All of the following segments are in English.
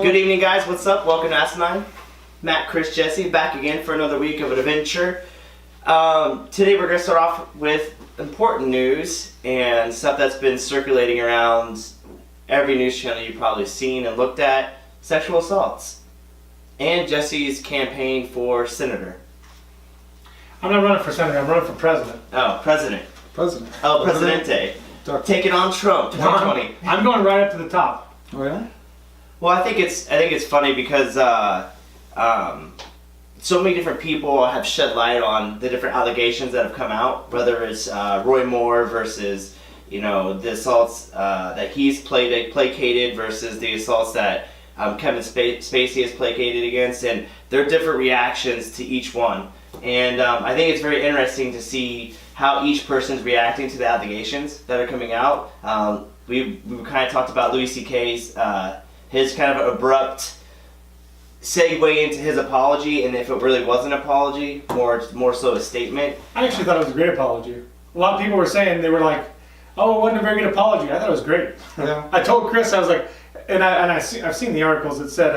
Good evening, guys. What's up? Welcome to Asinine. Matt, Chris, Jesse, back again for another week of an adventure. Today we're going to start off with important news and stuff that's been circulating around every news channel you've probably seen and looked at. Sexual assaults. And Jesse's campaign for senator. I'm not running for senator, I'm running for president. Oh, president. President. El Presidente. Taking on Trump, 2020. I'm going right up to the top. Oh yeah? Well, I think it's funny because so many different people have shed light on the different allegations that have come out, whether it's Roy Moore versus the assaults that he's placated versus the assaults that Kevin Spacey has placated against, and there are different reactions to each one. And I think it's very interesting to see how each person's reacting to the allegations that are coming out. We kind of talked about Louis C.K.'s his kind of abrupt segue into his apology, and if it really was an apology, more so a statement. I actually thought it was a great apology. A lot of people were saying, they were like, oh, it wasn't a very good apology. I thought it was great. Yeah. I told Chris, I was like, I've seen the articles that said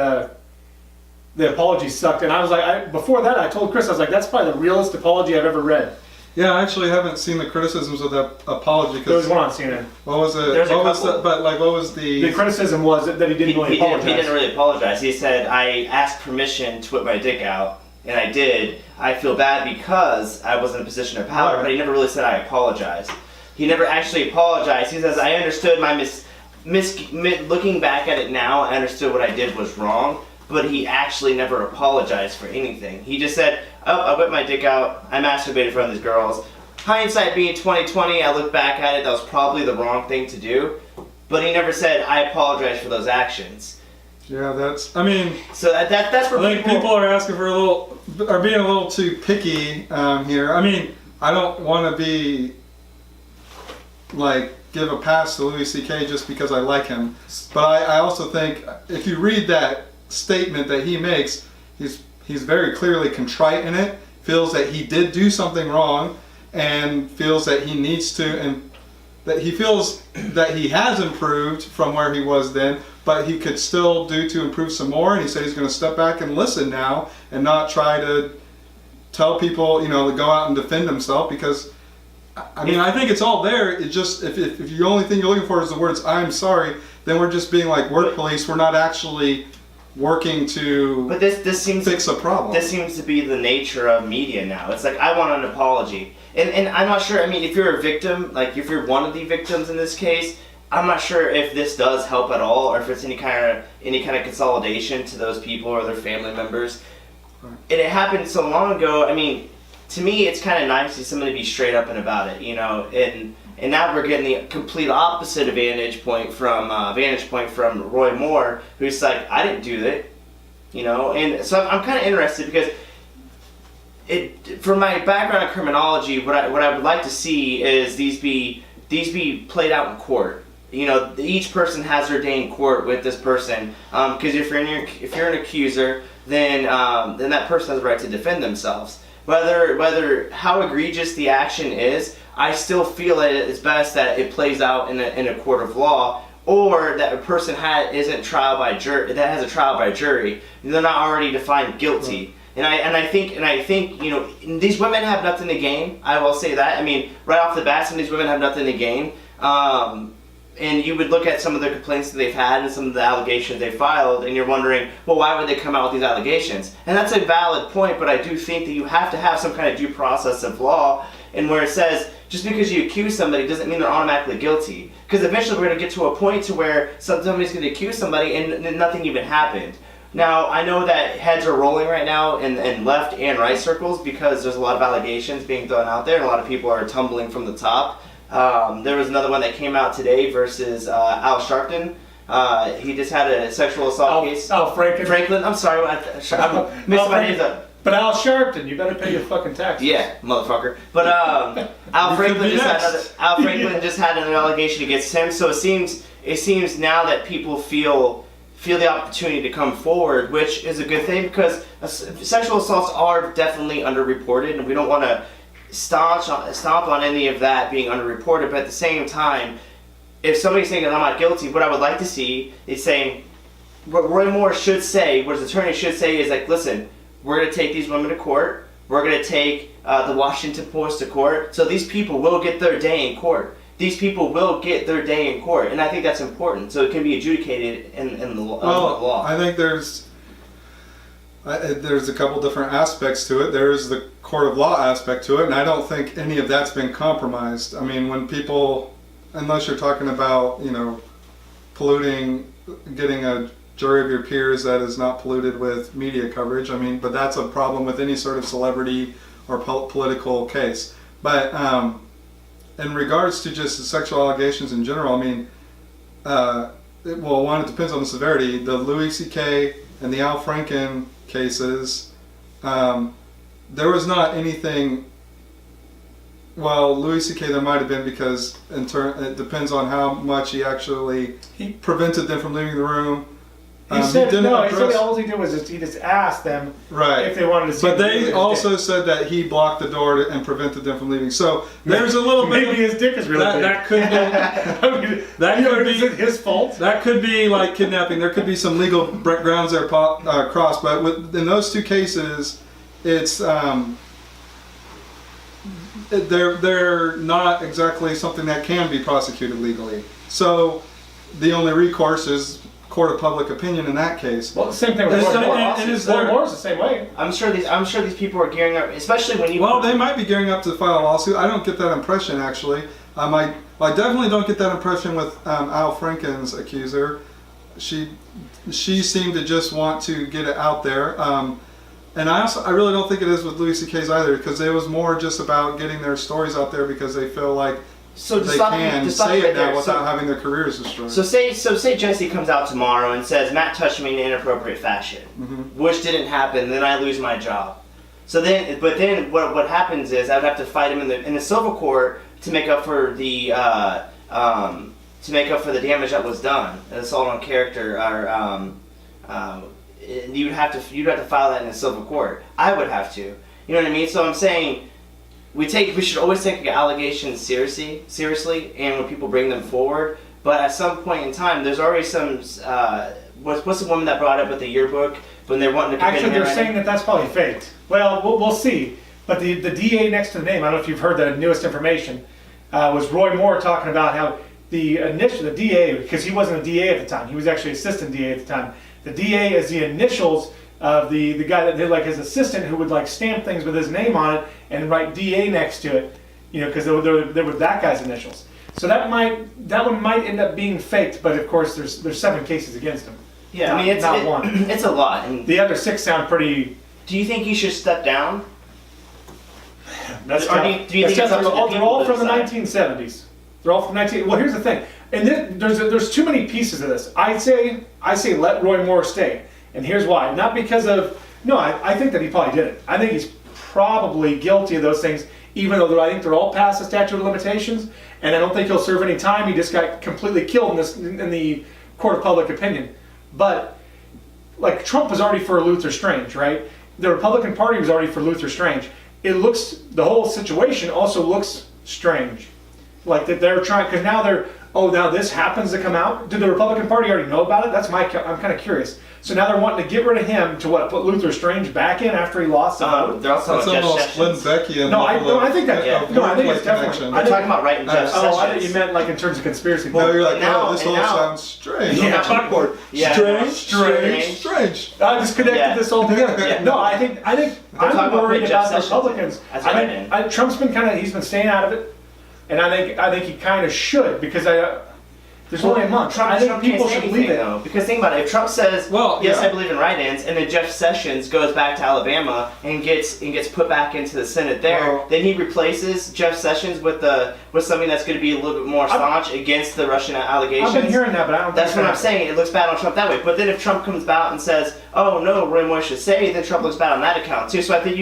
the apology sucked, and I was like, before that I told Chris, I was like, that's probably the realest apology I've ever read. Yeah, I actually haven't seen the criticisms of that apology. There was one on CNN. What was it? There's a what was couple. what was the... The criticism was that he didn't really apologize. He didn't really apologize. He said, I asked permission to whip my dick out, and I did. I feel bad because I was in a position of power, Right. but he never really said I apologized. He never actually apologized. He says, I understood my looking back at it now, I understood what I did was wrong, but he actually never apologized for anything. He just said, oh, I whipped my dick out, I masturbated in front of these girls. Hindsight being 2020, I look back at it, that was probably the wrong thing to do, but he never said, I apologize for those actions. Yeah, that's... I mean... So that's where I think people are asking for are being a little too picky here. I mean, I don't want to be, give a pass to Louis C.K. just because I like him. But I also think, if you read that statement that he makes, he's very clearly contrite in it, feels that he did do something wrong, and feels that he needs to, and that he feels that he has improved from where he was then, but he could still do to improve some more. And he said he's going to step back and listen now, and not try to tell people, to go out and defend himself, because I mean, I think it's all there. It just, if the only thing you're looking for is the words "I'm sorry," then we're just being like work police. We're not actually working to this seems fix a problem. This seems to be the nature of media now. It's like, I want an apology. And I'm not sure, I mean, if you're a victim, if you're one of the victims in this case, I'm not sure if this does help at all, or if it's any kind of consolidation to those people or their family members. Right. And it happened so long ago. I mean, to me, it's kind of nice to see somebody be straight up and about it, and now we're getting the complete opposite of vantage point from Roy Moore, who's like, I didn't do that, and so I'm kind of interested because from my background in criminology, what I would like to see is these be played out in court. Each person has their day in court with this person, because if you're an accuser, then that person has the right to defend themselves. Whether how egregious the action is, I still feel that it's best that it plays out in a court of law, or that a person has a trial by jury. They're not already defined guilty. Right. And I think these women have nothing to gain. I will say that. I mean, right off the bat, some of these women have nothing to gain. And you would look at some of the complaints that they've had and some of the allegations they filed, and you're wondering, well, why would they come out with these allegations? And that's a valid point, but I do think that you have to have some kind of due process of law, and where it says, just because you accuse somebody doesn't mean they're automatically guilty. Because eventually we're going to get to a point to where somebody's going to accuse somebody and nothing even happened. Now, I know that heads are rolling right now in left and right circles, because there's a lot of allegations being thrown out there, and a lot of people are tumbling from the top. There was another one that came out today versus Al Sharpton. He just had a sexual assault case. Al Franklin. I'm sorry, I'm mixing my names up. But Al Sharpton, you better pay your fucking taxes. Yeah, motherfucker. But Al Franklin just had another allegation against him. So it seems now that people feel the opportunity to come forward, which is a good thing, because sexual assaults are definitely underreported, and we don't want to stomp on any of that being underreported. But at the same time, if somebody's saying that I'm not guilty, what I would like to see is saying, what Roy Moore should say, what his attorney should say is like, listen, we're going to take these women to court. We're going to take the Washington Post to court. So these people will get their day in court. These people will get their day in court, and I think that's important. So it can be adjudicated in the law. I think there's a couple different aspects to it. There's the court of law aspect to it, and I don't think any of that's been compromised. I mean, when people, unless you're talking about, polluting, getting a jury of your peers that is not polluted with media coverage. I mean, but that's a problem with any sort of celebrity or political case. But in regards to just the sexual allegations in general, I mean, it depends on the severity. The Louis C.K. and the Al Franken cases, there was not anything. Well, Louis C.K. there might have been because it depends on how much he actually prevented them from leaving the room. He said all he did was he just asked them if they wanted to see. But they also said that he blocked the door and prevented them from leaving. So there's a little bit. Maybe his dick is really big. That could be. Is it his fault? That could be like kidnapping. There could be some legal grounds there crossed. But in those two cases, it's they're not exactly something that can be prosecuted legally. So the only recourse is court of public opinion in that case. Well, the same thing with Roy Moore's the same way. I'm sure these people are gearing up, especially when you. Well, they might be gearing up to file a lawsuit. I don't get that impression actually. I definitely don't get that impression with Al Franken's accuser. She seemed to just want to get it out there. And I really don't think it is with Louis C.K.'s either, because it was more just about getting their stories out there because they feel like they can say it now without having their careers destroyed. So say Jesse comes out tomorrow and says Matt touched me in an inappropriate fashion, which didn't happen. Then I lose my job. So then, what happens is I would have to fight him in the civil court to make up for the damage that was done, assault on character, or you'd have to file that in a civil court. I would have to. You know what I mean? So I'm saying we should always take allegations seriously, and when people bring them forward. But at some point in time, there's already some. What's the woman that brought up with the yearbook when they're wanting to? Actually, they're saying that that's probably faked. Well, we'll see. But the DA next to the name, I don't know if you've heard the newest information, was Roy Moore talking about how the DA, because he wasn't a DA at the time, he was actually assistant DA at the time. The DA is the initials of the guy that did like his assistant, who would like stamp things with his name on it and write DA next to it, because they were that guy's initials. So that one might end up being faked, but of course there's 7 cases against him. Yeah, I mean not one. It's a lot. And the other 6 sound pretty. Do you think he should step down? That's do you think they're all from the 1970s. They're all from 19. Well, here's the thing, and there's too many pieces of this. I say let Roy Moore stay, and here's why. Not because of I think that he probably did it. I think he's probably guilty of those things, even though I think they're all past the statute of limitations, and I don't think he'll serve any time. He just got completely killed in the court of public opinion. But like Trump was already for Luther Strange, right? The Republican Party was already for Luther Strange. The whole situation also looks strange. Like that they're trying, because now this happens to come out. Did the Republican Party already know about it? I'm kind of curious. So now they're wanting to get rid of him to put Luther Strange back in after he lost the vote. They're also That's almost Lynn Becky and I think it's definitely. They're talking about writing Jeff Sessions. I thought you meant like in terms of conspiracy. No, you're like, now- this all now- sounds strange. Yeah. On the chalkboard. Yeah. Strange. I just connected this all together. Yeah. No, I think talking I'm about worried putting about Jeff the Republicans. Sessions in. That's right. Trump's been he's been staying out of it, and I think he kind of should, because there's only a month. I think people should believe it. Though, because think about it. If Trump says, yes, I believe in write-ins, and then Jeff Sessions goes back to Alabama and gets put back into the Senate there, then he replaces Jeff Sessions with something that's going to be a little bit more staunch against the Russian allegations. I've been hearing that, but I don't. That's what I'm saying. It looks bad on Trump that way. But then if Trump comes out and says, "Oh no, Roy Moore should say," then Trump looks bad on that account too. So I think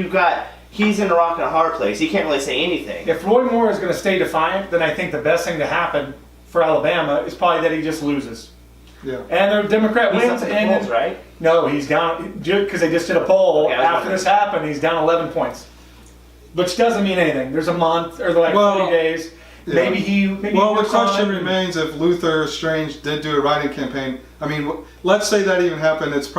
he's in a rock and a hard place. He can't really say anything. If Roy Moore is going to stay defiant, then I think the best thing to happen for Alabama is probably that he just loses. Yeah. And the Democrat He's wins. up in the polls, right? No, he's down, because they just did a poll. Okay, after this happened, he's down 11 points. Which doesn't mean anything. There's a month, or 3 days. Maybe he. Maybe Well, he the question resigned. remains if Luther Strange did do a write-in campaign. I mean, let's say that even happened. He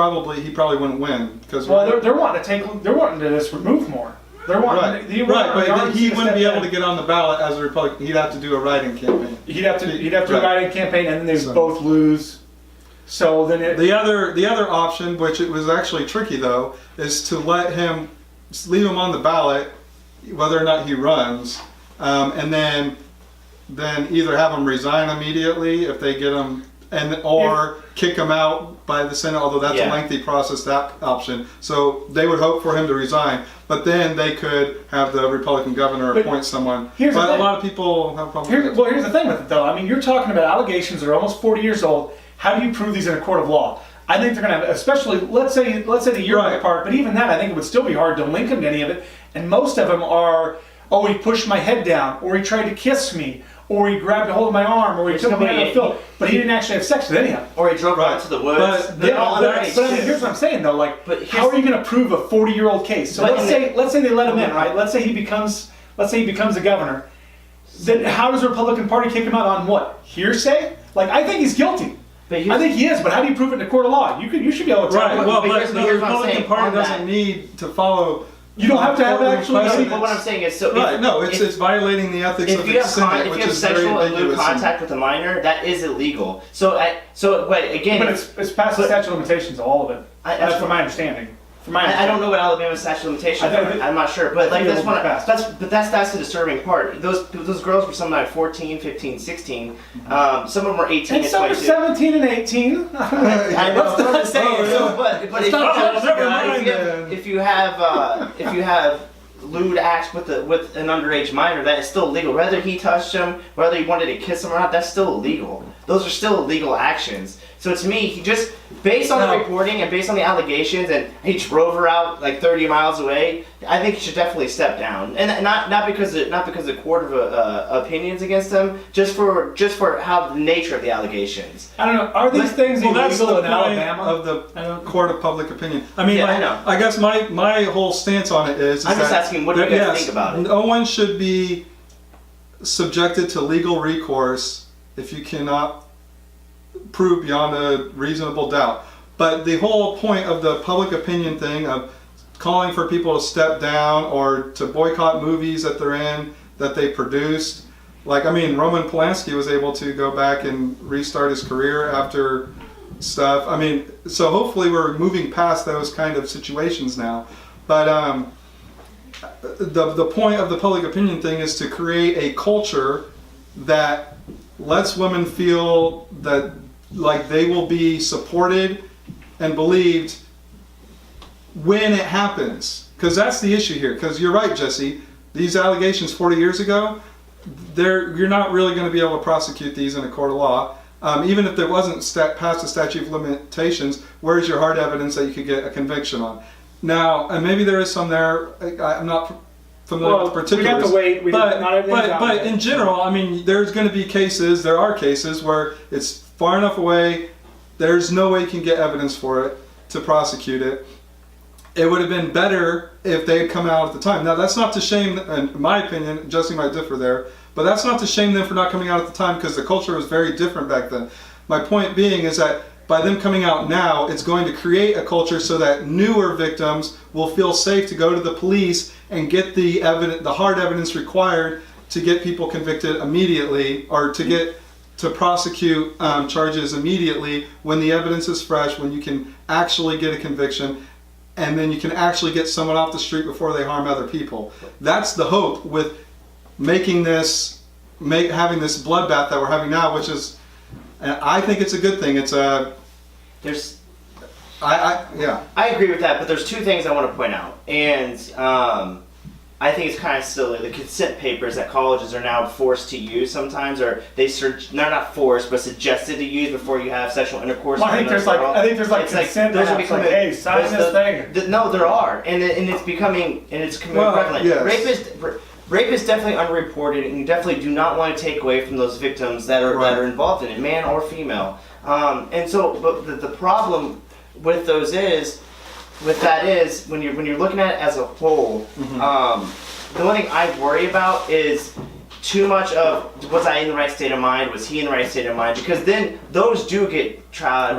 probably wouldn't win because Well, they're wanting to take. They're wanting to just remove more. They're wanting. right, but RNC he to wouldn't step be able in. to get on the ballot as a Republican. He'd have to do a write-in campaign. He'd have to do a Right. write-in campaign, and then they'd So- both lose. So then it. The other option, which it was actually tricky though, is to leave him on the ballot, whether or not he runs, and then either have him resign immediately if they get him, or kick him out by the Senate. Although that's a Yeah. lengthy process, that option. So they would hope for him to resign, but then they could have the Republican governor But appoint someone. here's the But a thing. lot of people have problems. with that. Here's the thing with it though. I mean, you're talking about allegations that are almost 40 years old. How do you prove these in a court of law? I think they're going to have, especially let's say the year Right. apart. But even that, I think it would still be hard to link them to any of it. And most of them are, oh, he pushed my head down, or he tried to kiss me, or he grabbed a hold of my arm, or he took me out of the field. But he didn't actually have sex with any of them. Or he drove Right. out to the woods. But They're yeah, all that's- underage But I mean, too. here's what I'm saying though. Like, But how are you going to prove a 40-year-old case? So But let's say they let him in, right? Let's say he becomes the governor. Then how does the Republican Party kick him out on what? Hearsay? Like, I think he's guilty. But I here's- think he is, but how do you prove it in a court of law? You should be able to tell. Right. me. Well, but but here's- the here's what I'm Republican saying Party on that. doesn't need to follow. You don't have to have courtroom actually- precedents. But what I'm saying is, so Right, no, if, it's violating the ethics if of you the have Senate, if which you have is very sexual and lewd ambiguous. contact with a minor, that is illegal. But again, But it's past the statute of limitations, all of it. That's from my understanding. From my I don't understanding. know what Alabama's statute of limitations I are. think- I'm not sure, but I like think that's it will one. be fast. That's the disturbing part. Those girls were some like 14, 15, 16. Some of them were 18 And and some are 22. 17 and 18. I know. I'm just saying. Oh, So, yeah. but It's not if, just never mind if you have lewd acts with an underage minor, that is still illegal. Whether he touched him, whether he wanted to kiss him or not, that's still illegal. Those are still illegal actions. So to me, he just, based on the reporting and based on the allegations, and he drove her out like 30 miles away, I think he should definitely step down. And not because the court of opinions against him, just for how the nature of the allegations. I don't know. Are these things Well, that's the illegal in point Alabama? of the court of public opinion. I mean, Yeah, I like, know. I guess my whole stance on it is I'm just that asking, what do you guys yes, think about it? No one should be subjected to legal recourse if you cannot prove beyond a reasonable doubt. But the whole point of the public opinion thing of calling for people to step down or to boycott movies that they're in, that they produced. Like, I mean, Roman Polanski was able to go back and restart his career after stuff. I mean, so hopefully we're moving past those kind of situations now. But the point of the public opinion thing is to create a culture that lets women feel that like they will be supported and believed when it happens. Because that's the issue here. Because you're right, Jesse. These allegations 40 years ago, you're not really going to be able to prosecute these in a court of law. Even if there wasn't past the statute of limitations, where's your hard evidence that you could get a conviction on? Now, and maybe there is some there. I'm not familiar with particulars. we have to wait. Not everything's out But yet. in general, I mean, there's going to be cases. There are cases where it's far enough away. There's no way you can get evidence for it to prosecute it. It would have been better if they had come out at the time. Now, that's not to shame, in my opinion, Jesse might differ there, but that's not to shame them for not coming out at the time because the culture was very different back then. My point being is that by them coming out now, it's going to create a culture so that newer victims will feel safe to go to the police and get the hard evidence required to get people convicted immediately or to prosecute charges immediately when the evidence is fresh, when you can actually get a conviction, and then you can actually get someone off the street before they harm other people. That's the hope with having this bloodbath that we're having now, which is, and I think it's a good thing. I agree with that, but there's two things I want to point out, and I think it's kind of silly. The consent papers that colleges are now forced to use sometimes, or they're not forced, but suggested to use before you have sexual intercourse. Well, I think there's like It's consent those are apps, like, becoming, hey, sign this thing. No, there are, and it's becoming Well, prevalent. yes. Rape is definitely unreported, and you definitely do not want to take away from those victims that are involved in it, man or female. And so, but the problem with those is when you're looking at it as a whole, the one thing I worry about is too much of was I in the right state of mind? Was he in the right state of mind? Because then those do get tried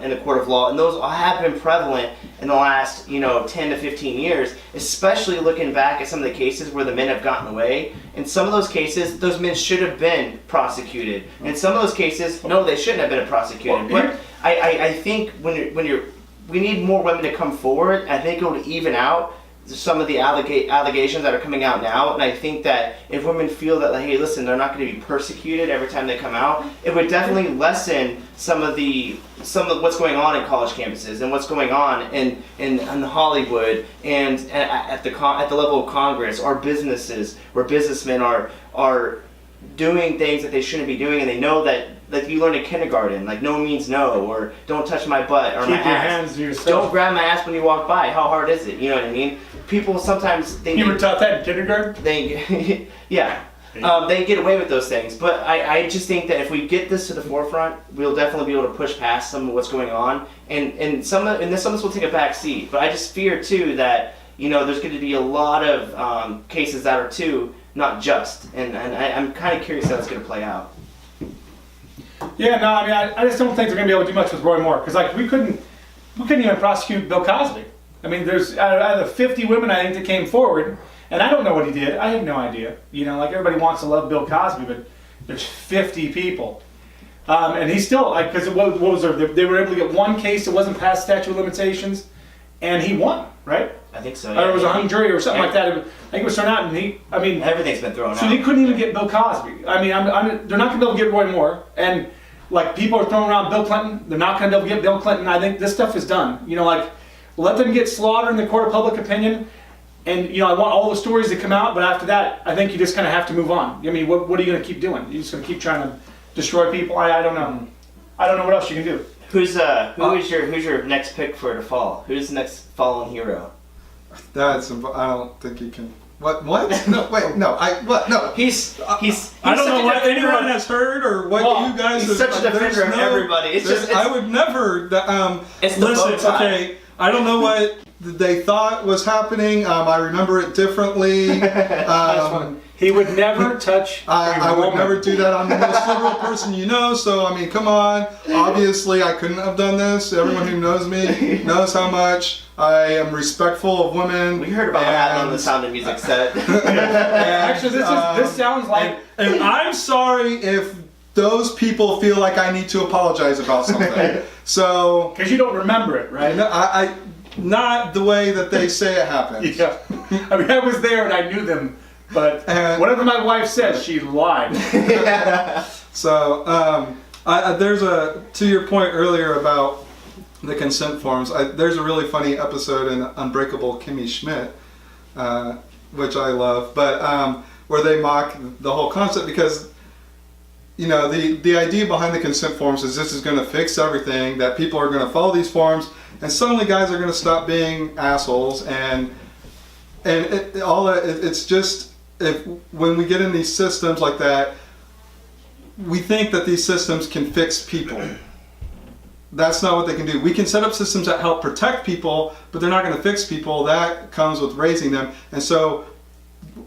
in the court of law, and those have been prevalent in the last 10 to 15 years. Especially looking back at some of the cases where the men have gotten away. In some of those cases, those men should have been prosecuted. In some of those cases, no, they shouldn't have been prosecuted. But I think we need more women to come forward. I think it would even out some of the allegations that are coming out now, and I think that if women feel that, like, hey, listen, they're not going to be persecuted every time they come out, it would definitely lessen some of what's going on in college campuses and what's going on in Hollywood and at the level of Congress or businesses where businessmen are doing things that they shouldn't be doing, and they know that. Like you learn in kindergarten, like no means no, or don't touch my butt or Keep my your ass. hands to yourself. Don't grab my ass when you walk by. How hard is it? You know what I mean? People sometimes think You were taught that in kindergarten? yeah, they get away with those things. But I just think that if we get this to the forefront, we'll definitely be able to push past some of what's going on, and some of this will take a back seat. But I just fear too that there's going to be a lot of cases that are too not just, and I'm kind of curious how it's going to play out. Yeah, no, I mean, I just don't think they're going to be able to do much with Roy Moore, because like we couldn't even prosecute Bill Cosby. I mean, there's out of the 50 women I think that came forward, and I don't know what he did. I have no idea. Like everybody wants to love Bill Cosby, but there's 50 people, and he's still like, because what was there? They were able to get one case that wasn't past statute of limitations, and he won, right? I think so. Or it was a hung jury or something like that. I think it was thrown out, and everything's been thrown out. So he couldn't even get Bill Cosby. I mean, they're not going to be able to get Roy Moore, and like people are throwing around Bill Clinton. They're not going to be able to get Bill Clinton. I think this stuff is done. Like let them get slaughtered in the court of public opinion, and I want all the stories to come out. But after that, I think you just kind of have to move on. I mean, what are you going to keep doing? You're just going to keep trying to destroy people? I don't know. I don't know what else you can do. Who's your next pick for to fall? Who's the next fallen hero? I don't think he can. What? No, wait, no. No. He's I don't know what anyone has heard or what you guys he's have. such a defender of everybody. I would never. It's the listen. bow tie. Okay, I don't know what they thought was happening. I remember it differently. He would never touch. I would never do that. I'm the most liberal person you know, so I mean, come on. Obviously, I couldn't have done this. Everyone who knows me knows how much I am respectful of women. We heard about that on the Sound of Music set. Actually, this sounds like. And I'm sorry if those people feel like I need to apologize about something. So. Because you don't remember it, right? I not the way that they say it happens. Yeah. I mean, I was there and I knew them. But whatever my wife said, she lied. So there's to your point earlier about the consent forms. There's a really funny episode in Unbreakable Kimmy Schmidt, which I love, but where they mock the whole concept because the idea behind the consent forms is this is going to fix everything. That people are going to follow these forms, and suddenly guys are going to stop being assholes and it's just. When we get in these systems like that, we think that these systems can fix people. That's not what they can do. We can set up systems that help protect people, but they're not going to fix people. That comes with raising them. And so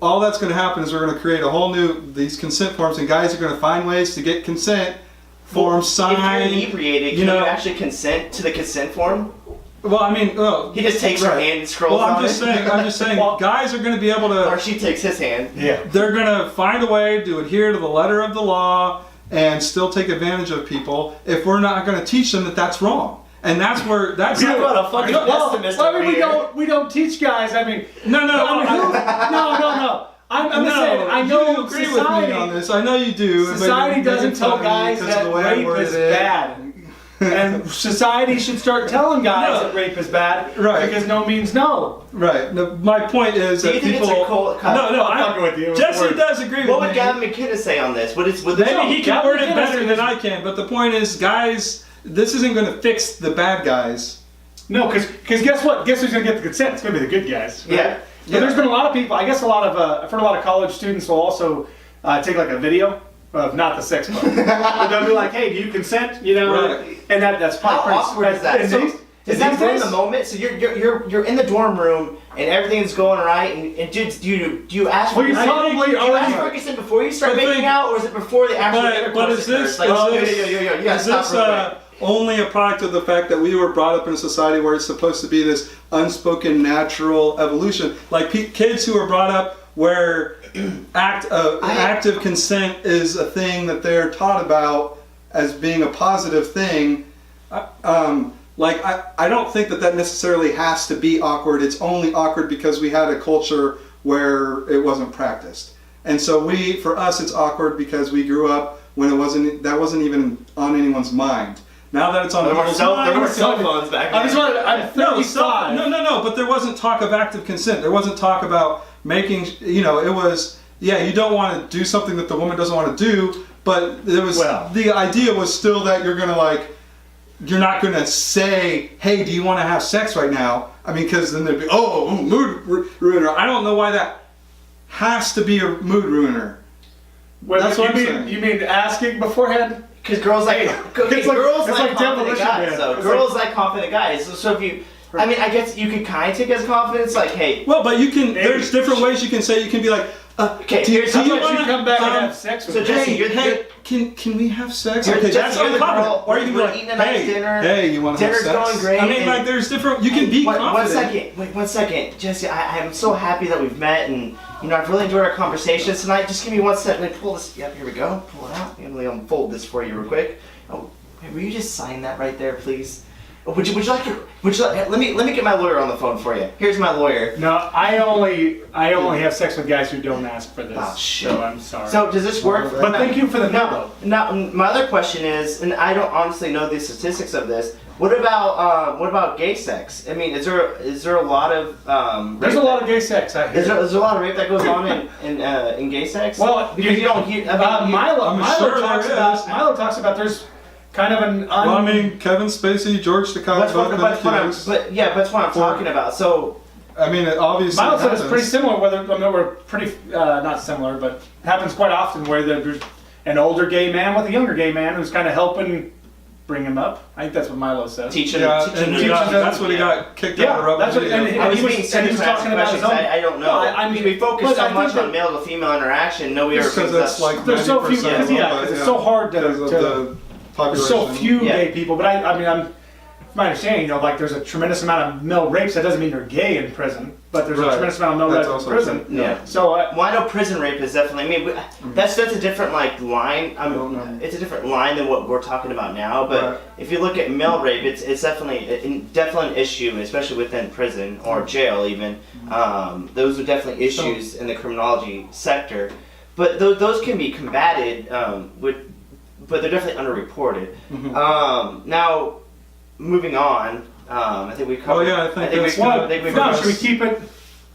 all that's going to happen is we're going to create a whole these consent forms, and guys are going to find ways to get consent forms signed. If you're inebriated, can you actually consent to the consent form? Well, I mean, he just takes her hand and scrolls on I'm just saying, guys are going to be able to. Or she takes his hand. Yeah. They're going to find a way to adhere to the letter of the law and still take advantage of people if we're not going to teach them that that's wrong. And that's where that's. You're not a fucking pessimist over here. We don't teach guys. I mean, no. No. I'm just saying. I know you agree with me on this. I know you do. Society doesn't tell guys that rape is bad. And society should start telling guys that rape is bad, right? Because no means no. Right. No, my point is that people. Jesse does agree with me. What would Gavin McKenna say on this? Maybe he can word it better than I can. But the point is, guys, this isn't going to fix the bad guys. No, because guess what? Guess who's going to get the consent? It's going to be the good guys. Right? Yeah. But there's been a lot of people. I guess I've heard a lot of college students will also take like a video of not the sex part. But they'll be like, "Hey, do you consent?" Right. And that's probably how awkward is that? Does that These ruin days? the moment? So you're in the dorm room and everything's going right, and do you ask Well, you Ferguson- probably do you already- ask Ferguson before you start But making think- out, or is it before the actual intercourse But is occurs? this, Like, yo, is you gotta this stop real quick. only a product of the fact that we were brought up in a society where it's supposed to be this unspoken natural evolution? Like kids who are brought up where active consent is a thing that they're taught about as being a positive thing. I don't think that necessarily has to be awkward. It's only awkward because we had a culture where it wasn't practiced. And so for us, it's awkward because we grew up when that wasn't even on anyone's mind. Now that it's on There weren't people's cell minds, phones back then. I just wanted. I'm no, 35. no, but there wasn't talk of active consent. There wasn't talk about making, it was, you don't want to do something that the woman doesn't want to do, but the idea was still that you're not going to say, hey, do you want to have sex right now? I mean, because then there'd be, mood ruiner. I don't know why that has to be a mood ruiner. Well, That's what I'm saying. You mean asking beforehand? Because girls like it's like- girls it's like like confident Demolition guys. Man. So It's girls like confident guys. So if you, I mean, I guess you could kind of take as confidence, like, hey, Well, but there's different ways you can say, you can be like, okay, do here's you how How much about wanna- you come back and um, have sex with so me? Jesse, you're hey, can we have sex? You're Okay, just- that's you're the unconfident. girl, Or you can be we're like, eating a nice dinner, hey, you want to have dinner's sex? going great. I mean, and- like, there's different. You can be One confident. second, wait 1 second, Jesse. I'm so happy that we've met, and I've really enjoyed our conversation tonight. Just give me 1 second. Let me pull this. Yep, here we go. Pull it out. Let me unfold this for you real quick. Oh, hey, will you just sign that right there, please? Would you like? Let me get my lawyer on the phone for you. Here's my lawyer. No, I only have sex with guys who don't ask for this. Oh, shit. So I'm sorry. So does this work? but thank you for the No, memo. no. My other question is, and I don't honestly know the statistics of this. What about gay sex? I mean, is there a lot of There's a lot of gay sex. I hear. is there a lot of rape that goes on in gay sex? Well, because you don't hear. I mean, Milo sure talks there about. is. Milo talks about there's kind of an. Well, I mean, Kevin Spacey, George Takei, that's both what been I'm. accused. That's what I'm talking about. So I mean, it obviously Milo said it's happens. pretty similar. We're pretty not similar, but happens quite often where there's an older gay man with a younger gay man who's kind of helping bring him up. I think that's what Milo says. teaching. Yeah, teaching and them- that's what he got kicked out of Yeah, that's what. Rubber And, Video. I was he being was serious when I asked talking about his questions. own. I don't know. No, I mean, we focus but so I think much that- on male to female interaction. Nobody ever Just because brings it's up. like There's so few. 90% Because it's so hard because of to the there's population. so few Yeah. gay people, but I mean, my understanding, like there's a tremendous amount of male rapes. That doesn't mean they're gay in prison, but there's a Right. tremendous amount of male That's rapes in also prison. true. Yeah. So Well, I know prison rape is definitely. I mean, that's a different line. don't know. It's a different line than what we're talking about now. But Right. if you look at male rape, it's definitely an issue, especially within prison or jail. Even those are definitely issues in the criminology sector. But those can be combated but they're definitely underreported. Now, moving on. I think we covered. yeah, I think that's- well, I think we no, covered. should we keep it?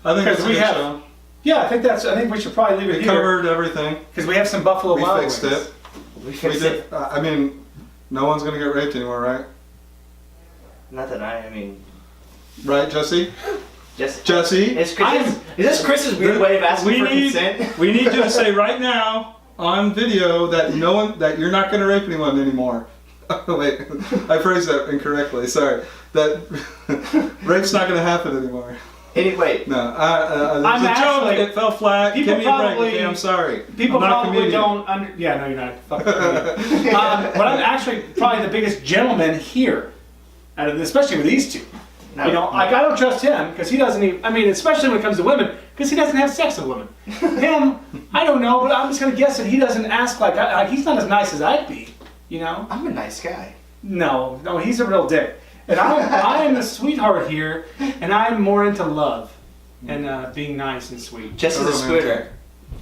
I think because it's a we good have- show. Yeah, I think we should probably leave it We here covered everything. because we have some Buffalo We Wild fixed Wings. it. We We fixed did. it. I mean, no one's gonna get raped anymore, right? Not that I mean, Right, Jesse? just. Jesse? Is this Chris's weird way of asking for consent? we need you to say right now on video that that you're not gonna rape anyone anymore. Wait, I phrased that incorrectly. Sorry. That rape's not gonna happen anymore. Anyway, No, it was a actually- joke. It fell flat. people Give me a break. probably- Okay, I'm sorry. People I'm not a probably comedian. don't. Yeah, no, you're not. Fuck comedian. But I'm actually probably the biggest gentleman here, especially with these two. no, Like I don't trust him because he doesn't even. I mean, especially when it comes to women, because he doesn't have sex with women. Him, I don't know, but I'm just gonna guess that he doesn't ask like he's not as nice as I'd be. I'm a nice guy. No, he's a real dick. And I am the sweetheart here, and I'm more into love and being nice and sweet. Just as a spooner.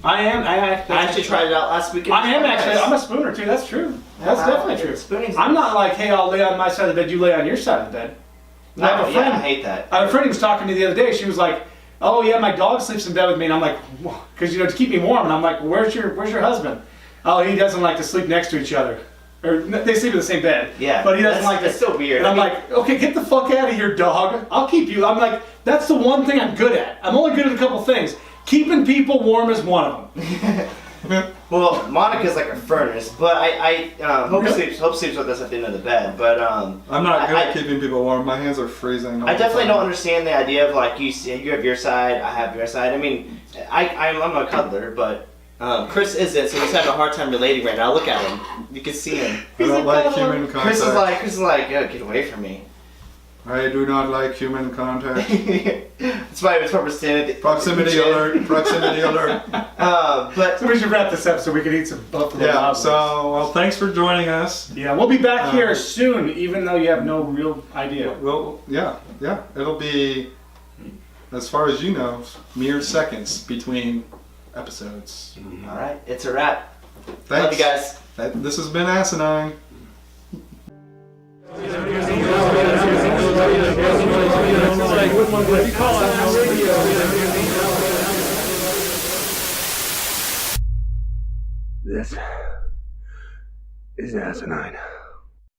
I am. I I actually tried it out last weekend. I am actually. I'm a spooner too. That's true. That's definitely true. Spooning's I'm not like, hey, I'll lay on my side of the bed, you lay on your side of the bed. No, I have a yeah, friend. I hate that. I have a friend who was talking to me the other day. She was like, "Oh yeah, my dog sleeps in bed with me," and I'm like, "Because to keep me warm." And I'm like, "Where's your husband?" "Oh, he doesn't like to sleep next to each other, or they sleep in the same bed." Yeah, but he doesn't like that's to. still weird. And I'm like, "Okay, get the fuck out of here, dog. I'll keep you." I'm like, "That's the one thing I'm good at. I'm only good at a couple things. Keeping people warm is one of them." Well, Monica's like a furnace, but Hope Really? sleeps with us at the end of the bed. But I'm not good at keeping people warm. My hands are freezing. I definitely don't understand the idea of like you have your side, I have your side. I mean, I'm a cuddler, but Chris isn't, so he's having a hard time relating right now. Look at him, you can see him. I don't like human contact. Chris is like, yeah, get away from me. I do not like human contact. That's why it's proximity. Proximity alert. Proximity alert. But So we should wrap this up so we can eat some buffalo Yeah. wild wings. So Well, thanks for joining us. Yeah, we'll be back here soon, even though you have no real idea. well, yeah. It'll be, as far as you know, mere seconds between episodes. all right, it's a wrap. Thanks. Love you guys. This has been Asinine. If you call it